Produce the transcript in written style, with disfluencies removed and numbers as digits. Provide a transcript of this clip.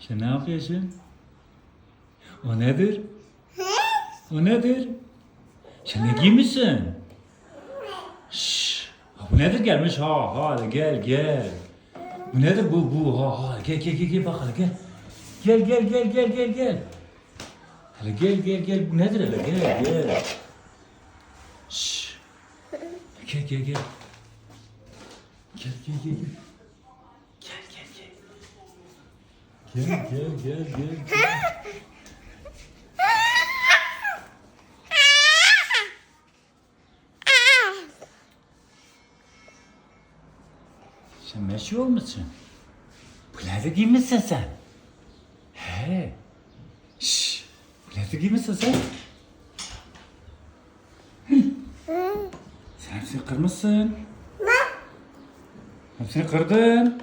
Sen ne yapıyorsun? O nedir? O nedir? Sen ne giymişsin? Şşş. Bu nedir gelmiş? Ha gel gel. Bu nedir bu? Ha gel bak hele gel. Gel. Hele gel. Bu nedir hele gel. Şşş. Gel. Gel. Gel. Sen meşhur olmuşsun. Bu nerede giymişsin sen? He. Şşş. Bu nerede giymişsin sen? Sen hepsini kırmışsın. Hepsini kırdın.